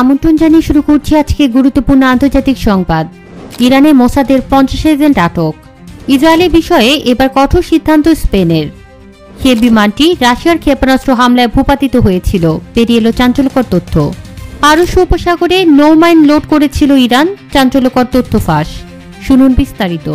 আমন্ত্রণ জানিয়ে শুরু করছি আজকে গুরুত্বপূর্ণ আন্তর্জাতিক সংবাদ। ইরানে মোসাদের 50 এজেন্ট আটক। ইসরায়েলের বিষয়ে এবার কঠোর সিদ্ধান্ত স্পেনের। সে বিমানটি রাশিয়ার ক্ষেপণাস্ত্র হামলায় ভূপাতিত হয়েছিল, বেরিয়ে এলো চাঞ্চল্যকর তথ্য। পারস্য উপসাগরে নৌমাইন লোড করেছিল ইরান, চাঞ্চল্যকর তথ্য ফাঁস। শুনুন বিস্তারিত।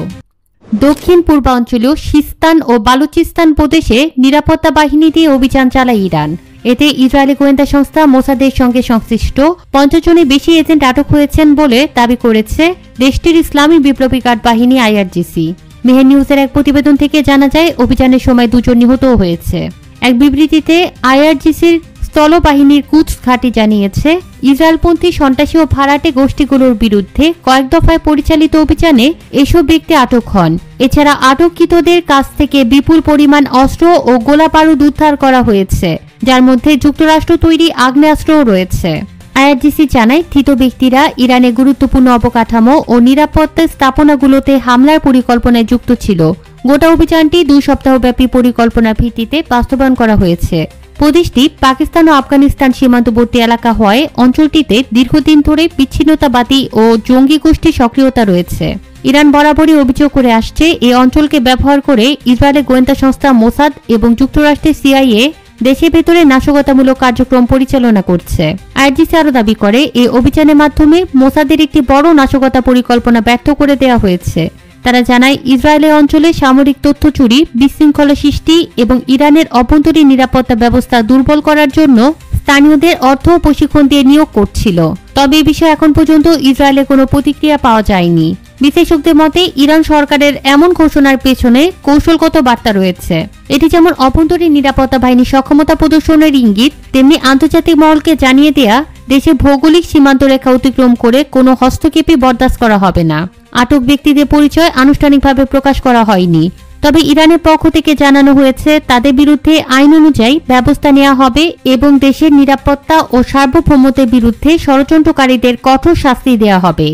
দক্ষিণ পূর্বাঞ্চলীয় সিস্তান ও বালুচিস্তান প্রদেশে নিরাপত্তা বাহিনী দিয়ে অভিযান চালায় ইরান। এতে ইসরায়েলি গোয়েন্দা সংস্থা মোসাদের সঙ্গে সংশ্লিষ্ট 50 জনের বেশি এজেন্ট আটক হয়েছেন বলে দাবি করেছে দেশটির ইসলামী বিপ্লবী গার্ড বাহিনী আইআরজিসি। মেহের নিউজের এক প্রতিবেদন থেকে জানা যায় অভিযানের সময় 2 জন নিহতও হয়েছে। এক বিবৃতিতে আইআরজিসির স্থলবাহিনীর কুদস ঘাঁটি জানিয়েছে, ইসরায়েলপন্থী সন্ত্রাসী ও ভাড়াটে গোষ্ঠীগুলোর বিরুদ্ধে কয়েক দফায় পরিচালিত অভিযানে এসব ব্যক্তি আটক হন। এছাড়া আটককৃতদের কাছ থেকে বিপুল পরিমাণ অস্ত্র ও গোলাবারুদ উদ্ধার করা হয়েছে, যার মধ্যে যুক্তরাষ্ট্র তৈরি আগ্নেয়াস্ত্রও রয়েছে। আইআরজিসি জানায় ধৃত ব্যক্তিরা ইরানে গুরুত্বপূর্ণ অবকাঠামো ও নিরাপত্তা স্থাপনাগুলোতে হামলার পরিকল্পনায় যুক্ত ছিল। গোটা অভিযানটি 2 সপ্তাহব্যাপী পরিকল্পনার ভিত্তিতে বাস্তবায়ন করা হয়েছে। প্রদেশটি পাকিস্তান ও আফগানিস্তান সীমান্তবর্তী এলাকা হওয়ায় অঞ্চলটিতে দীর্ঘদিন ধরে বিচ্ছিন্নতাবাদী ও জঙ্গি গোষ্ঠীর সক্রিয়তা রয়েছে। ইরান বরাবরই অভিযোগ করে আসছে এই অঞ্চলকে ব্যবহার করে ইসরায়েলের গোয়েন্দা সংস্থা মোসাদ এবং যুক্তরাষ্ট্রের সিআইএ দেশের ভেতরে নাশকতামূলক কার্যক্রম পরিচালনা করছে। আইআরজিসি আরও দাবি করে এই অভিযানের মাধ্যমে মোসাদের একটি বড় নাশকতা পরিকল্পনা ব্যর্থ করে দেওয়া হয়েছে। তারা জানায় ইসরায়েলের অঞ্চলে সামরিক তথ্য চুরি, বিশৃঙ্খলা সৃষ্টি এবং ইরানের অভ্যন্তরীণ নিরাপত্তা ব্যবস্থা দুর্বল করার জন্য স্থানীয়দের অর্থ ও প্রশিক্ষণ দিয়ে নিয়োগ করছিল। তবে এই বিষয়ে এখন পর্যন্ত ইসরায়েলের কোনো প্রতিক্রিয়া পাওয়া যায়নি। বিশেষজ্ঞদের মতে ইরান সরকারের এমন ঘোষণার পেছনে কৌশলগত বার্তা রয়েছে। এটি যেমন অভ্যন্তরীণ নিরাপত্তা বাহিনীর সক্ষমতা প্রদর্শনের ইঙ্গিত, তেমনি আন্তর্জাতিক মহলকে জানিয়ে দেয়া দেশের ভৌগোলিক সীমান্ত রেখা অতিক্রম করে কোনো হস্তক্ষেপই বরদাস্ত করা হবে না। আটক ব্যক্তিদের পরিচয় আনুষ্ঠানিকভাবে প্রকাশ করা হয়নি, তবে ইরানের পক্ষ থেকে জানানো হয়েছে তাদের বিরুদ্ধে আইন অনুযায়ী ব্যবস্থা নেওয়া হবে এবং দেশের নিরাপত্তা ও সার্বভৌমত্বের বিরুদ্ধে ষড়যন্ত্রকারীদের কঠোর শাস্তি দেওয়া হবে।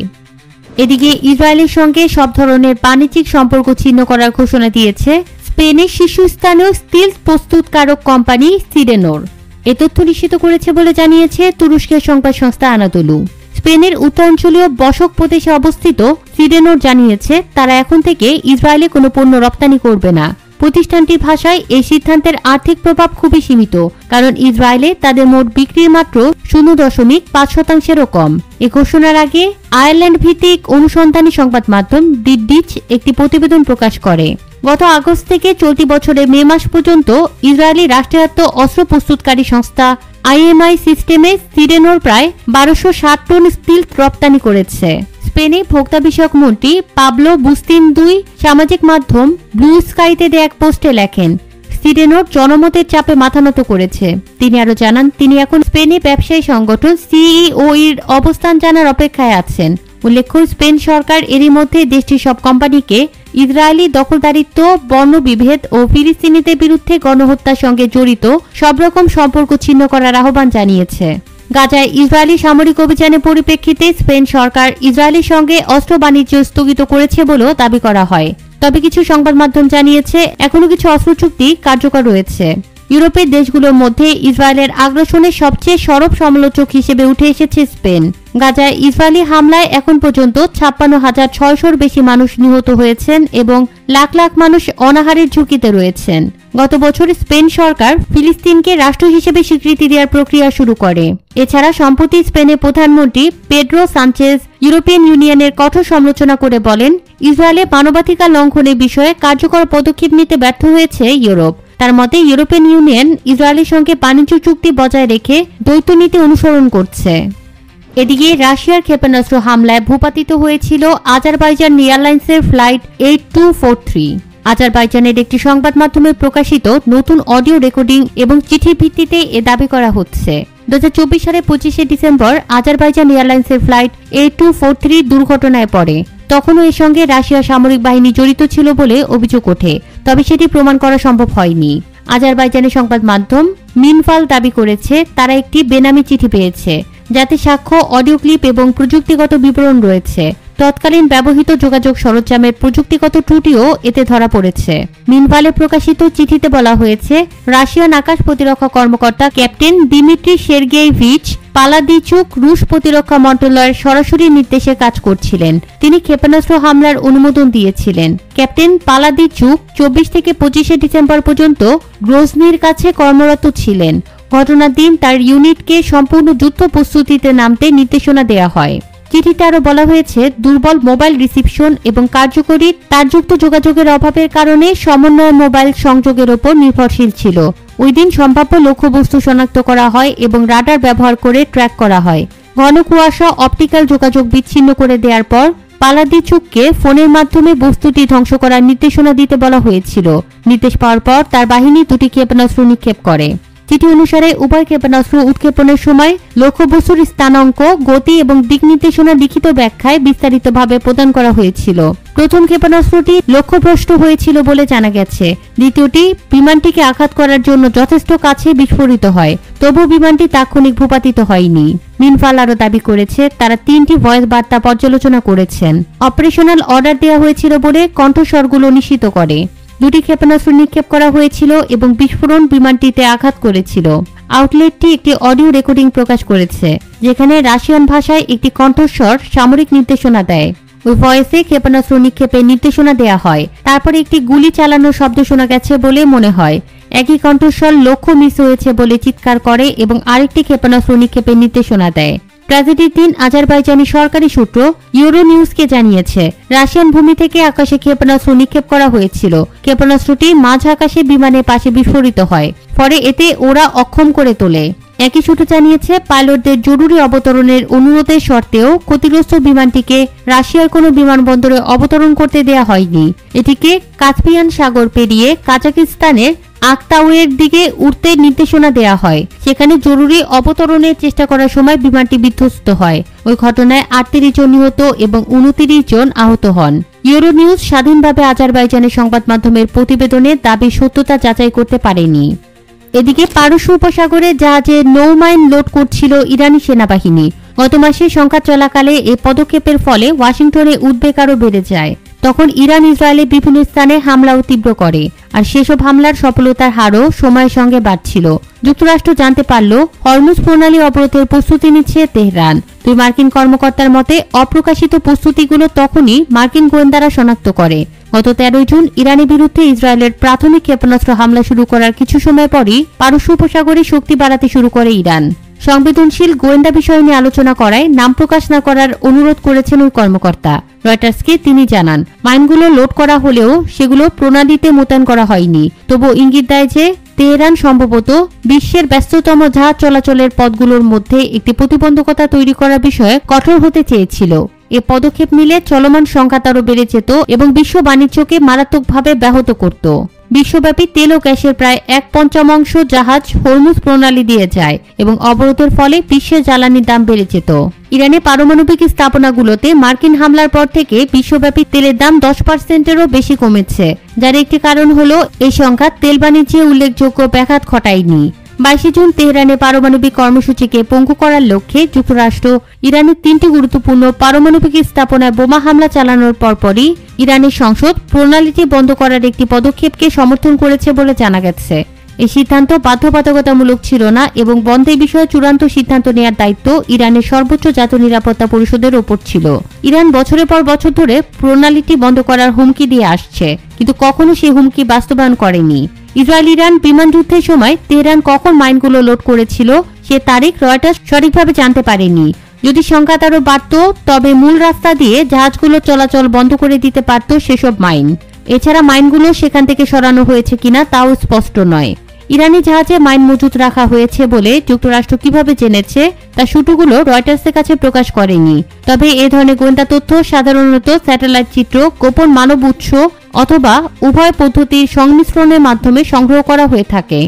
এদিকে ইসরায়েলের সঙ্গে সব ধরনের বাণিজ্যিক সম্পর্ক ছিন্ন করার ঘোষণা দিয়েছে স্পেনের শীর্ষস্থানীয় স্টিল প্রস্তুতকারক কোম্পানি সিডেনোর। এ তথ্য নিশ্চিত করেছে বলে জানিয়েছে তুরস্কের সংবাদ সংস্থা আনাদোলু। স্পেনের উত্তরাঞ্চলীয় বসক প্রদেশে অবস্থিত সিডেনোর জানিয়েছে তারা এখন থেকে ইসরায়েলে কোনো পণ্য রপ্তানি করবে না। প্রতিষ্ঠানটির ভাষায় এই সিদ্ধান্তের আর্থিক প্রভাব খুবই সীমিত, কারণ ইসরায়েলে তাদের মোট বিক্রির মাত্র 0.5%-ও কম। এ ঘোষণার আগে আয়ারল্যান্ড ভিত্তিক অনুসন্ধানী সংবাদ মাধ্যম দি ডিচ একটি প্রতিবেদন প্রকাশ করে। গত আগস্ট থেকে চলতি বছরের মে মাস পর্যন্ত ইসরায়েলি রাষ্ট্রায়ত্ত অস্ত্র প্রস্তুতকারী সংস্থা আইএমআই সিস্টেমে সিডেনোর প্রায় 1260 টন স্টিল রপ্তানি করেছে। স্পেনে ভোক্তা বিষয়ক মন্ত্রী পাবলো বুস্তিন 2 সামাজিক মাধ্যম ব্লু স্কাইতে দেয়া এক পোস্টে লেখেন, সিডেনোর জনমতের চাপে মাথা নত করেছে। তিনি আরো জানান তিনি এখন স্পেনে ব্যবসায়ী সংগঠন সিইও এর অবস্থান জানার অপেক্ষায় আছেন। উল্লেখ্য, স্পেন সরকার এরই মধ্যে দেশটির সব কোম্পানিকে ইসরায়েলি দখলদারিত্ব, বর্ণবিভেদ ও ফিলিস্তিনিদের বিরুদ্ধে গণহত্যার সঙ্গে জড়িত সব রকম সম্পর্ক ছিন্ন করার আহ্বান জানিয়েছে। গাজায় ইসরায়েলি সামরিক অভিযানের পরিপ্রেক্ষিতে স্পেন সরকার ইসরায়েলের সঙ্গে অস্ত্র বাণিজ্য স্থগিত করেছে বলেও দাবি করা হয়। তবে কিছু সংবাদ মাধ্যম জানিয়েছে এখনো কিছু অস্ত্র চুক্তি কার্যকর রয়েছে। ইউরোপের দেশগুলোর মধ্যে ইসরায়েলের আগ্রাসনের সবচেয়ে সরব সমালোচক হিসেবে উঠে এসেছে স্পেন। গাজায় ইসরায়েলি হামলায় এখন পর্যন্ত 56,600-র বেশি মানুষ নিহত হয়েছেন এবং লাখ লাখ মানুষ অনাহারের ঝুঁকিতে রয়েছেন। গত বছর স্পেন সরকার ফিলিস্তিনকে রাষ্ট্র হিসেবে স্বীকৃতি দেওয়ার প্রক্রিয়া শুরু করে। এছাড়া সম্প্রতি স্পেনের প্রধানমন্ত্রী পেড্রো সানচেজ ইউরোপিয়ান ইউনিয়নের কঠোর সমালোচনা করে বলেন, ইসরায়েলে মানবাধিকার লঙ্ঘনের বিষয়ে কার্যকর পদক্ষেপ নিতে ব্যর্থ হয়েছে ইউরোপ। তার মতে ইউরোপিয়ান ইউনিয়ন ইসরায়েলের সঙ্গে বাণিজ্য চুক্তি বজায় রেখে দ্বৈত নীতি অনুসরণ করছে। এদিকে রাশিয়ার ক্ষেপণাস্ত্র হামলায় ভূপাতিত হয়েছিল আজারবাইজান এয়ারলাইন্সের ফ্লাইট 8243। আজারবাইজানের একটি সংবাদ মাধ্যমে প্রকাশিত নতুন অডিও রেকর্ডিং এবং চিঠির ভিত্তিতে এ দাবি করা হচ্ছে। 2024 সালের 25শে ডিসেম্বর আজারবাইজান এয়ারলাইন্সের ফ্লাইট 8243 দুর্ঘটনায় পড়ে। তখনও এর সঙ্গে রাশিয়ার সামরিক বাহিনী জড়িত ছিল বলে অভিযোগ ওঠে, তবে সেটি প্রমাণ করা সম্ভব হয়নি। আজারবাইজানের সংবাদ মাধ্যম মিনফাল দাবি করেছে তারা একটি বেনামি চিঠি পেয়েছে, যাতে সাক্ষ্য, অডিও ক্লিপ এবং প্রযুক্তিগত বিবরণ রয়েছে। তৎকালীন ব্যবহৃত যোগাযোগ সরঞ্জামের প্রযুক্তিগত ত্রুটিও এতে ধরা পড়েছে। মিনফালে প্রকাশিত চিঠিতে বলা হয়েছে, রাশিয়ান আকাশ প্রতিরক্ষা কর্মকর্তা ক্যাপ্টেন দিমিত্রি সের্গেইভিচ পালাদিচুক রুশ প্রতিরক্ষা মন্ত্রণালয়ের সরাসরি নির্দেশে কাজ করছিলেন। তিনি ক্ষেপণাস্ত্র হামলার অনুমোদন দিয়েছিলেন। ক্যাপ্টেন পালাদিচুক 24 থেকে 25 ডিসেম্বর পর্যন্ত গ্রোজনির কাছে কর্মরত ছিলেন। ঘটনার দিন তার ইউনিটকে সম্পূর্ণ যুদ্ধ প্রস্তুতিতে নামতে নির্দেশনা দেওয়া হয়। চিঠিতে আরও বলা হয়েছে, দুর্বল মোবাইল রিসিপশন এবং কার্যকরী তারযুক্ত যোগাযোগের অভাবের কারণে সমন্বয় মোবাইল সংযোগের ওপর নির্ভরশীল ছিল। ওই দিন সম্ভাব্য লক্ষ্যবস্তু শনাক্ত করা হয় এবং রাডার ব্যবহার করে ট্র্যাক করা হয়। ঘন কুয়াশা অপটিক্যাল যোগাযোগ বিচ্ছিন্ন করে দেওয়ার পর পালাদিচুককে ফোনের মাধ্যমে বস্তুটি ধ্বংস করার নির্দেশনা দিতে বলা হয়েছিল। নির্দেশ পাওয়ার পর তার বাহিনী 2টি ক্ষেপণাস্ত্র নিক্ষেপ করে। চিঠি অনুসারে উভয় ক্ষেপণাস্ত্র উৎক্ষেপণের সময় লক্ষ্যবস্তুর স্থানাঙ্ক, গতি এবং দিক নির্দেশনা লিখিত ব্যাখ্যায় বিস্তারিতভাবে প্রদান করা হয়েছিল। প্রথম ক্ষেপণাস্ত্রটি লক্ষ্যভ্রষ্ট হয়েছিল বলে জানা গেছে। দ্বিতীয়টি বিমানটিকে আঘাত করার জন্য যথেষ্ট কাছে বিস্ফোরিত হয়, তবু বিমানটি তাৎক্ষণিক ভূপাতিত হয়নি। মিনফাল আরও দাবি করেছে, তারা 3টি ভয়েস বার্তা পর্যালোচনা করেছেন। অপারেশনাল অর্ডার দেওয়া হয়েছিল বলে কণ্ঠস্বরগুলো নিশ্চিত করে। 2টি ক্ষেপণাস্ত্র নিক্ষেপ করা হয়েছিল এবং বিস্ফোরণ বিমানটিতে আঘাত করেছিল। আউটলেটটি একটি অডিও রেকর্ডিং প্রকাশ করেছে, যেখানে রাশিয়ান ভাষায় একটি কণ্ঠস্বর সামরিক নির্দেশনা দেয়। ওই ভয়েসে ক্ষেপণাস্ত্র নিক্ষেপের নির্দেশনা দেওয়া হয়। তারপরে একটি গুলি চালানোর শব্দ শোনা গেছে বলে মনে হয়। একই কণ্ঠস্বর লক্ষ্য মিস হয়েছে বলে চিৎকার করে এবং আরেকটি ক্ষেপণাস্ত্র নিক্ষেপের নির্দেশনা দেয়। ট্র্যাজেডির দিন আজারবাইজানি সরকারি সূত্র ইউরো নিউজকে জানিয়েছে, রাশিয়ান ভূমি থেকে আকাশে ক্ষেপণাস্ত্র নিক্ষেপ করা হয়েছিল। ক্ষেপণাস্ত্রটি মাঝ আকাশে বিমানের পাশে বিস্ফোরিত হয়, ফলে এতে ওরা অক্ষম করে তোলে। একই সূত্র জানিয়েছে, পাইলটদের জরুরি অবতরণের অনুরোধের শর্তেও ক্ষতিগ্রস্ত বিমানটিকে রাশিয়ার কোনো বিমানবন্দরে অবতরণ করতে দেয়া হয়নি। এটিকে কাস্পিয়ান সাগর পেরিয়ে কাজাকিস্তানের আক্তাউয়ের দিকে উঠতে নির্দেশনা দেয়া হয়। সেখানে জরুরি অবতরণের চেষ্টা করার সময় বিমানটি বিধ্বস্ত হয়। ওই ঘটনায় 38 জন নিহত এবং 29 জন আহত হন। ইউরো নিউজ স্বাধীনভাবে আজারবাইজানের সংবাদ মাধ্যমের প্রতিবেদনের দাবি সত্যতা যাচাই করতে পারেনি। এদিকে পারস্য উপসাগরে জাহাজে নৌমাইন লোড করছিল ইরানি সেনাবাহিনী। গত মাসে সংঘাত চলাকালে এই পদক্ষেপের ফলে ওয়াশিংটনে উদ্বেগ আরও বেড়ে যায়। তখন ইরান ইসরায়েলের বিভিন্ন স্থানে হামলাও তীব্র করে, আর সেসব হামলার সফলতার হারও সময়ের সঙ্গে বাড়ছিল। যুক্তরাষ্ট্র জানতে পারল হরমুজ প্রণালী অবরোধের প্রস্তুতি নিচ্ছে তেহরান। 2 মার্কিন কর্মকর্তার মতে, অপ্রকাশিত প্রস্তুতিগুলো তখনই মার্কিন গোয়েন্দারা শনাক্ত করে। গত 13 জুন ইরানের বিরুদ্ধে ইসরায়েলের প্রাথমিক ক্ষেপণাস্ত্র হামলা শুরু করার কিছু সময় পরই পারস্য উপসাগরে শক্তি বাড়াতে শুরু করে ইরান। সংবেদনশীল গোয়েন্দা বিষয় নিয়ে আলোচনা করায় নাম প্রকাশ না করার অনুরোধ করেছেন ওই কর্মকর্তা। রয়টার্সকে তিনি জানান, মাইনগুলো লোড করা হলেও সেগুলো প্রণালীতে মোতায়েন করা হয়নি। তবু ইঙ্গিত দেয় যে তেহরান সম্ভবত বিশ্বের ব্যস্ততম জাহাজ চলাচলের পথগুলোর মধ্যে একটি প্রতিবন্ধকতা তৈরি করার বিষয়ে কঠোর হতে চেয়েছিল। এ পদক্ষেপ নিলে চলমান সংঘাত আরও বেড়ে যেত এবং বিশ্ব বাণিজ্যকে মারাত্মকভাবে ব্যাহত করত। বিশ্বব্যাপী তেল ও গ্যাসের প্রায় 1/5 জাহাজ হরমুজ প্রণালী দিয়ে যায় এবং অবরোধের ফলে বিশ্বের জ্বালানির দাম বেড়ে যেত। ইরানের পারমাণবিক স্থাপনাগুলোতে মার্কিন হামলার পর থেকে বিশ্বব্যাপী তেলের দাম 10%-এরও বেশি কমেছে, যার একটি কারণ হলো এই সংঘাত তেল বাণিজ্যে উল্লেখযোগ্য ব্যাঘাত ঘটায়নি। 22 জুন তেহরানে পারমাণবিক কর্মসূচিকে পঙ্গু করার লক্ষ্যে যুক্তরাষ্ট্র ইরানের 3টি গুরুত্বপূর্ণ পারমাণবিক স্থাপনায় বোমা হামলা চালানোর পরপরই ইরানের সংসদ প্রণালীটি বন্ধ করার একটি পদক্ষেপকে সমর্থন করেছে বলে জানা গেছে। এই সিদ্ধান্ত বাধ্যবাধকতামূলক ছিল না এবং বন্ধের বিষয়ে চূড়ান্ত সিদ্ধান্ত নেওয়ার দায়িত্ব ইরানের সর্বোচ্চ জাতীয় নিরাপত্তা পরিষদের ওপর ছিল। ইরান বছরের পর বছর ধরে প্রণালীটি বন্ধ করার হুমকি দিয়ে আসছে, কিন্তু কখনো সেই হুমকি বাস্তবায়ন করেনি। ইসরায়েল ইরান বিমান যুদ্ধের সময় তেহরান কখন মাইনগুলো লোড করেছিল সে তারিখ রয়টার্স সঠিকভাবে জানতে পারেনি। যদি সংঘাত আরও বাড়ত, তবে মূল রাস্তা দিয়ে জাহাজগুলো চলাচল বন্ধ করে দিতে পারত সেসব মাইন। এছাড়া মাইনগুলো সেখান থেকে সরানো হয়েছে কিনা তাও স্পষ্ট নয়। ইরানি জাহাজে মাইন মজুত রাখা হয়েছে বলে যুক্তরাষ্ট্র কিভাবে জেনেছে তা সূত্রগুলো রয়টার্সের কাছে প্রকাশ করেনি। তবে এ ধরনের গোয়েন্দা তথ্য সাধারণত স্যাটেলাইট চিত্র, গোপন মানব উৎস অথবা উভয় পদ্ধতির সংমিশ্রণের মাধ্যমে সংগ্রহ করা হয়ে থাকে।